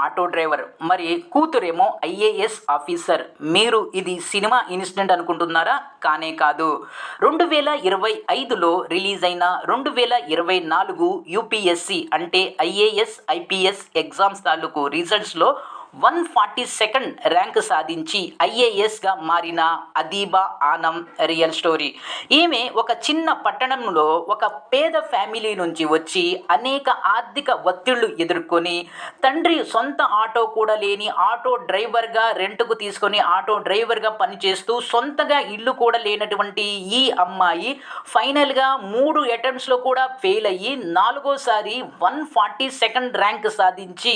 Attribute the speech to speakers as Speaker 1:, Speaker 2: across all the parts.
Speaker 1: Auto driver, మరి కూతురేమో IAS officer. మీరు ఇది సినిమా ఇన్సిడెంట్ అనుకుంటున్నారా? కానే కాదు. 2025లో రిలీజ్ అయిన 2024 యూపీఎస్సి అంటే ఐఏఎస్ ఐపీఎస్ ఎగ్జామ్స్ తాలూకు రిజల్ట్స్లో 142nd ర్యాంక్ సాధించి ఐఏఎస్గా మారిన అదీబా ఆనం రియల్ స్టోరీ. ఈమె ఒక చిన్న పట్టణంలో ఒక పేద ఫ్యామిలీ నుంచి వచ్చి అనేక ఆర్థిక ఒత్తిళ్లు ఎదుర్కొని తండ్రి సొంత ఆటో కూడా లేని ఆటో డ్రైవర్గా రెంట్కు తీసుకొని ఆటో డ్రైవర్గా పనిచేస్తూ సొంతగా ఇల్లు కూడా లేనటువంటి ఈ అమ్మాయి ఫైనల్గా 3 అటెంప్ట్స్లో కూడా ఫెయిల్ అయ్యి 4వసారి 142nd ర్యాంక్ సాధించి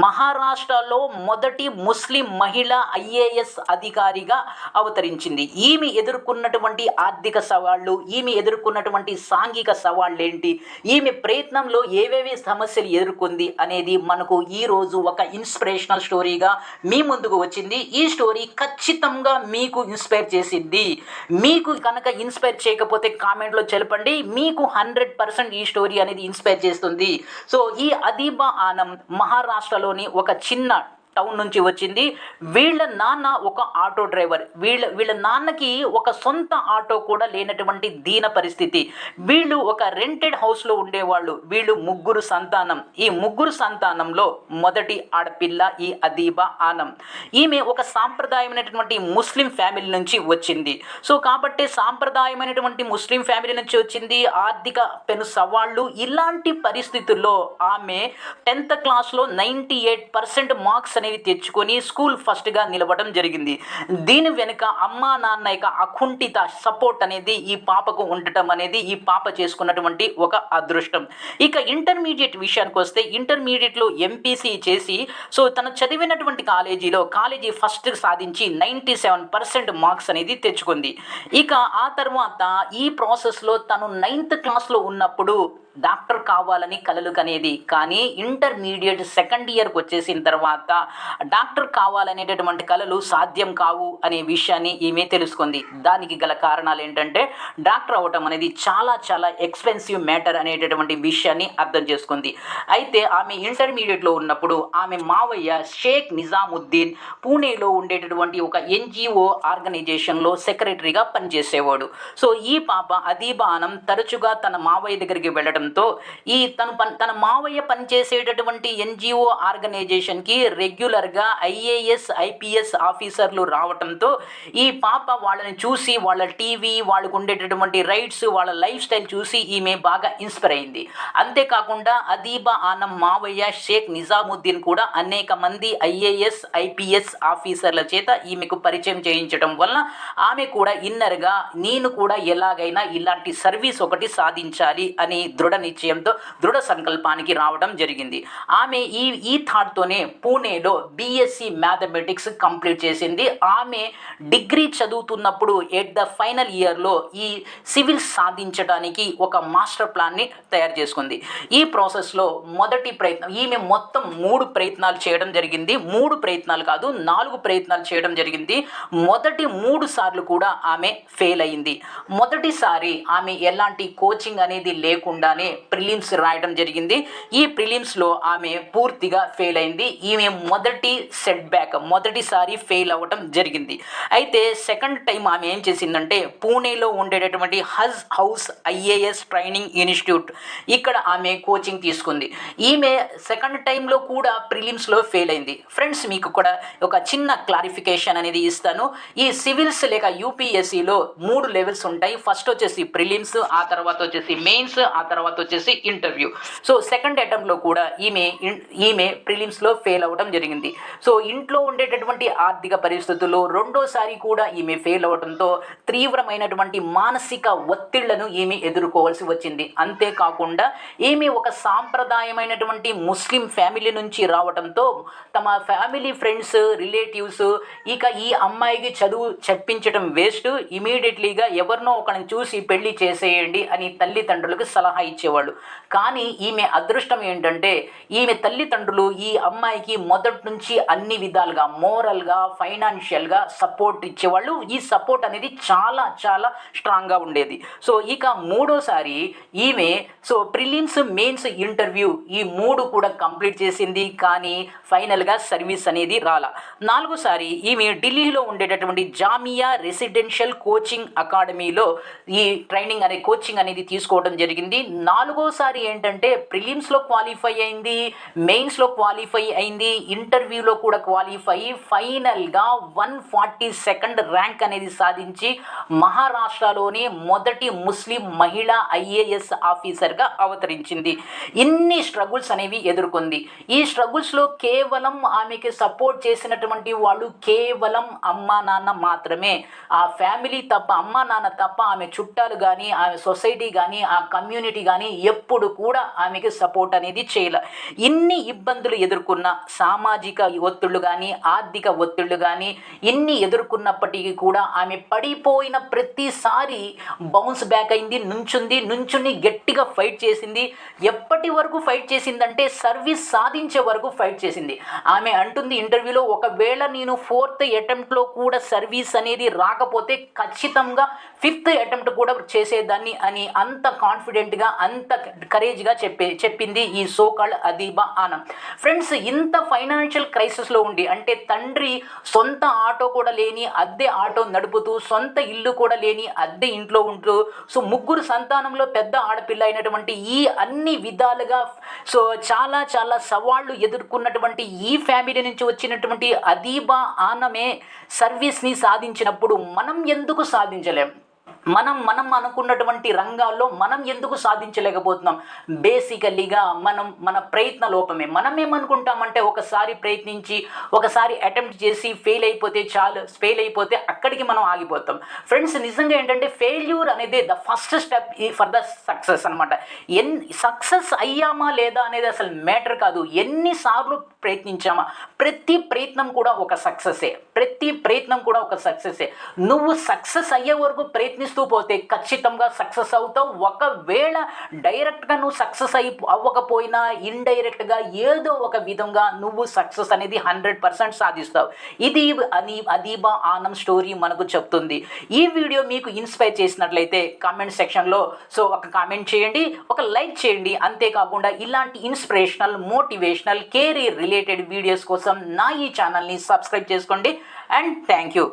Speaker 1: మహారాష్ట్రలో మొదటి ముస్లిం మహిళ ఐఏఎస్ అధికారిగా అవతరించింది. ఈమె ఎదుర్కొన్నటువంటి ఆర్థిక సవాళ్ళు, ఈమె ఎదుర్కొన్నటువంటి సాంఘిక సవాళ్ళు ఏంటి, ఈమె ప్రయత్నంలో ఏవేవి సమస్యలు ఎదుర్కొంది అనేది మనకు ఈరోజు ఒక ఇన్స్పిరేషనల్ స్టోరీగా మీ ముందుకు వచ్చింది. ఈ స్టోరీ ఖచ్చితంగా మీకు ఇన్స్పైర్ చేసింది. మీకు కనుక ఇన్స్పైర్ చేయకపోతే కామెంట్లో చెప్పండి. మీకు 100% ఈ స్టోరీ అనేది ఇన్స్పైర్ చేస్తుంది. సో ఈ అదీబా ఆనం మహారాష్ట్రలోని ఒక చిన్న టౌన్ నుంచి వచ్చింది. వీళ్ళ నాన్న ఒక ఆటో డ్రైవర్. వీళ్ళ నాన్నకి ఒక సొంత ఆటో కూడా లేనటువంటి దీన పరిస్థితి. వీళ్ళు ఒక రెంటెడ్ హౌస్లో ఉండేవాళ్ళు. వీళ్ళు 3 సంతానం. ఈ 3 సంతానంలో మొదటి ఆడపిల్ల ఈ అదీబా ఆనం. ఈమె ఒక సాంప్రదాయమైనటువంటి ముస్లిం ఫ్యామిలీ నుంచి వచ్చింది. సో కాబట్టి సాంప్రదాయమైనటువంటి ముస్లిం ఫ్యామిలీ నుంచి వచ్చింది. ఆర్థిక పెను సవాళ్ళు. ఇలాంటి పరిస్థితుల్లో ఆమె 10th క్లాస్లో 98% మార్క్స్ అనేవి తెచ్చుకొని స్కూల్ ఫస్ట్గా నిలవడం జరిగింది. దీని వెనుక అమ్మా నాన్న యొక్క అకుంఠిత సపోర్ట్ అనేది ఈ పాపకు ఉండటం అనేది ఈ పాప చేసుకున్నటువంటి ఒక అదృష్టం. ఇక ఇంటర్మీడియట్ విషయానికి వస్తే ఇంటర్మీడియట్లో ఎంపీసీ చేసి సో తను చదివినటువంటి కాలేజీ ఫస్ట్ సాధించి 97% మార్క్స్ అనేది తెచ్చుకుంది. ఇక ఆ తర్వాత ఈ ప్రాసెస్లో తను 9th క్లాస్లో ఉన్నప్పుడు డాక్టర్ కావాలని కలలు కనేది. కానీ ఇంటర్మీడియట్ 2nd ఇయర్కి వచ్చేసిన తర్వాత డాక్టర్ కావాలనేటటువంటి కలలు సాధ్యం కావు అనే విషయాన్ని ఈమె తెలుసుకుంది. దానికి గల కారణాలు ఏంటంటే డాక్టర్ అవ్వటం అనేది చాలా చాలా ఎక్స్పెన్సివ్ మ్యాటర్ అనేటటువంటి విషయాన్ని అర్థం చేసుకుంది. అయితే ఆమె ఇంటర్మీడియట్లో ఉన్నప్పుడు ఆమె మావయ్య షేక్ నిజాముద్దీన్ పూణేలో ఉండేటటువంటి ఒక ఎన్జిఓ ఆర్గనైజేషన్లో సెక్రటరీగా పనిచేసేవాడు. సో ఈ పాప అదీబా ఆనం తరచుగా తన మావయ్య దగ్గరికి వెళ్ళడం తన మావయ్య పనిచేసేటటువంటి ఎన్జిఓ ఆర్గనైజేషన్కి రెగ్యులర్గా ఐఏఎస్ ఐపీఎస్ ఆఫీసర్లు రావడంతో ఈ పాప వాళ్ళని చూసి వాళ్ళ టీవీ, వాళ్ళకు ఉండేటటువంటి రైట్స్, వాళ్ళ లైఫ్ స్టైల్ చూసి ఈమె బాగా ఇన్స్పైర్ అయింది. అంతేకాకుండా అదీబా ఆనం మావయ్య షేక్ నిజాముద్దీన్ కూడా అనేక మంది ఐఏఎస్ ఐపీఎస్ ఆఫీసర్ల చేత ఈమెకు పరిచయం చేయించడం వల్ల ఆమె కూడా ఇన్నర్గా నేను కూడా ఎలాగైనా ఇలాంటి సర్వీస్ ఒకటి సాధించాలి అని దృఢ నిశ్చయంతో దృఢ సంకల్పానికి రావడం జరిగింది. ఆమె ఈ థాట్తోనే పూణేలో బీఎస్సీ మ్యాథమెటిక్స్ కంప్లీట్ చేసింది. ఆమె డిగ్రీ చదువుతున్నప్పుడు ఎట్ ద ఫైనల్ ఇయర్లో ఈ సివిల్స్ సాధించడానికి ఒక మాస్టర్ ప్లాన్ని తయారు చేసుకుంది. ఈ ప్రాసెస్లో మొదటి ప్రయత్నం ఈమె మొత్తం 3 ప్రయత్నాలు చేయడం జరిగింది. 3 ప్రయత్నాలు కాదు 4 ప్రయత్నాలు చేయడం జరిగింది. మొదటి 3 సార్లు కూడా ఆమె ఫెయిల్ అయింది. మొదటిసారి ఆమె ఎలాంటి కోచింగ్ అనేది లేకుండానే ప్రిలిమ్స్ రాయడం జరిగింది. ఈ ప్రిలిమ్స్లో ఆమె పూర్తిగా ఫెయిల్ అయింది. ఈమె మొదటిసారి ఫెయిల్ అవ్వడం జరిగింది. అయితే సెకండ్ టైం ఆమె ఏం చేసిందంటే పూణేలో ఉండేటటువంటి హజ్ హౌస్ ఐఏఎస్ ట్రైనింగ్ ఇన్స్టిట్యూట్ ఇక్కడ ఆమె కోచింగ్ తీసుకుంది. ఈమె సెకండ్ టైంలో కూడా ప్రిలిమ్స్లో ఫెయిల్ అయింది. ఫ్రెండ్స్ మీకు కూడా ఒక చిన్న క్లారిఫికేషన్ అనేది ఇస్తాను. ఈ సివిల్స్ లేక యూపీఎస్సీలో 3 లెవెల్స్ ఉంటాయి. ఫస్ట్ వచ్చేసి ప్రిలిమ్స్, ఆ తర్వాత వచ్చేసి మెయిన్స్, ఆ తర్వాత వచ్చేసి ఇంటర్వ్యూ. సో సెకండ్ అటెంప్ట్లో కూడా ఈమె ప్రిలిమ్స్లో ఫెయిల్ అవ్వడం జరిగింది. సో ఇంట్లో ఉండేటటువంటి ఆర్థిక పరిస్థితుల్లో రెండోసారి కూడా ఈమె ఫెయిల్ అవ్వడంతో తీవ్రమైనటువంటి మానసిక ఒత్తిళ్లను ఈమె ఎదుర్కోవాల్సి వచ్చింది. అంతేకాకుండా ఈమె ఒక సాంప్రదాయమైనటువంటి ముస్లిం ఫ్యామిలీ నుంచి రావడంతో తమ ఫ్యామిలీ ఫ్రెండ్స్ రిలేటివ్స్ ఇక ఈ అమ్మాయికి చదువు చెప్పించడం వేస్ట్, ఇమీడియట్లీగా ఎవరినో ఒకరిని చూసి పెళ్లి చేసేయండి అని తల్లిదండ్రులకు సలహా ఇచ్చారు. ఇచ్చేవాళ్ళు. కానీ ఈమె అదృష్టం ఏంటంటే ఈమె తల్లిదండ్రులు ఈ అమ్మాయికి మొదటి నుంచి అన్ని విధాలుగా మోరల్గా, ఫైనాన్షియల్గా సపోర్ట్ ఇచ్చేవాళ్ళు. ఈ సపోర్ట్ అనేది చాలా చాలా స్ట్రాంగ్గా ఉండేది. సో ఇక మూడోసారి ఈమె ప్రిలిమ్స్, మెయిన్స్, ఇంటర్వ్యూ ఈ 3 కూడా కంప్లీట్ చేసింది. కానీ ఫైనల్గా సర్వీస్ అనేది రాలా. నాలుగోసారి ఈమె ఢిల్లీలో ఉండేటటువంటి జామియా రెసిడెన్షియల్ కోచింగ్ అకాడమీలో ఈ ట్రైనింగ్ అనే కోచింగ్ అనేది తీసుకోవడం జరిగింది. నాలుగోసారి ఏంటంటే ప్రిలిమ్స్లో క్వాలిఫై అయింది, మెయిన్స్లో క్వాలిఫై అయింది, ఇంటర్వ్యూలో కూడా క్వాలిఫై అయ్యి ఫైనల్గా 142nd ర్యాంక్ అనేది సాధించి మహారాష్ట్రలోనే మొదటి ముస్లిం మహిళా ఐఏఎస్ ఆఫీసర్గా అవతరించింది. ఇన్ని స్ట్రగుల్స్ అనేవి ఎదుర్కొంది. ఈ స్ట్రగుల్స్లో కేవలం ఆమెకి సపోర్ట్ చేసినటువంటి వాళ్ళు కేవలం అమ్మా నాన్న మాత్రమే. ఆ ఫ్యామిలీ తప్ప, అమ్మా నాన్న తప్ప ఆమె చుట్టాలు కానీ, ఆమె సొసైటీ కానీ, ఆ కమ్యూనిటీ కానీ ఎప్పుడు కూడా ఆమెకి సపోర్ట్ అనేది చేయలే. ఇన్ని ఇబ్బందులు ఎదుర్కొన్న, సామాజిక ఒత్తిళ్లు కానీ, ఆర్థిక ఒత్తిళ్లు కానీ ఇన్ని ఎదుర్కొన్నప్పటికీ కూడా ఆమె పడిపోయిన ప్రతిసారి బౌన్స్ బ్యాక్ అయింది, నుంచుని గట్టిగా ఫైట్ చేసింది. ఎప్పటి వరకు ఫైట్ చేసిందంటే సర్వీస్ సాధించే వరకు ఫైట్ చేసింది. ఆమె అంటుంది ఇంటర్వ్యూలో, ఒకవేళ నేను 4th అటెంప్ట్లో కూడా సర్వీస్ అనేది రాకపోతే ఖచ్చితంగా 5th అటెంప్ట్ కూడా చేసేదాన్ని అని అంత కాన్ఫిడెంట్గా, అంత కరేజ్గా చెప్పింది ఈ సోకాల్డ్ అదీబా ఆనం. ఫ్రెండ్స్, ఇంత ఫైనాన్షియల్ క్రైసిస్లో ఉండి, అంటే తండ్రి సొంత ఆటో కూడా లేని అద్దె ఆటో నడుపుతూ, సొంత ఇల్లు కూడా లేని అద్దె ఇంట్లో ఉంటూ, ముగ్గురు సంతానంలో పెద్ద ఆడపిల్ల అయినటువంటి ఈ అన్ని విధాలుగా చాలా చాలా సవాళ్లు ఎదుర్కొన్నటువంటి ఈ ఫ్యామిలీ నుంచి వచ్చినటువంటి అదీబా ఆనమే సర్వీస్ని సాధించినప్పుడు మనం ఎందుకు సాధించలేం? మనం అనుకున్నటువంటి రంగాల్లో మనం ఎందుకు సాధించలేకపోతున్నాం? బేసికల్లీగా మన ప్రయత్న లోపమే. మనం ఏమనుకుంటామంటే ఒకసారి ప్రయత్నించి, ఒకసారి అటెంప్ట్ చేసి ఫెయిల్ అయిపోతే అక్కడికి మనం ఆగిపోతాం. ఫ్రెండ్స్, నిజంగా ఏంటంటే ఫెయిల్యూర్ అనేది the first step for the success అనమాట. సక్సెస్ అయ్యామా లేదా అనేది అసలు మ్యాటర్ కాదు, ఎన్నిసార్లు ప్రయత్నించామా. ప్రతి ప్రయత్నం కూడా ఒక సక్సెసే. నువ్వు సక్సెస్ అయ్యే వరకు ప్రయత్నిస్తూ పోతే ఖచ్చితంగా సక్సెస్ అవుతావు. ఒకవేళ డైరెక్ట్గా నువ్వు సక్సెస్ అవ్వకపోయినా ఇండైరెక్ట్గా ఏదో ఒక విధంగా నువ్వు సక్సెస్ అనేది 100% సాధిస్తావు. ఇది అదీబా ఆనం స్టోరీ మనకు చెప్తుంది. ఈ వీడియో మీకు ఇన్స్పైర్ చేసినట్లయితే కామెంట్ సెక్షన్లో ఒక కామెంట్ చేయండి, ఒక లైక్ చేయండి. అంతేకాకుండా ఇలాంటి inspirational, motivational, career related videos కోసం నా ఈ ఛానల్ని సబ్స్క్రైబ్ చేసుకోండి. And thank you.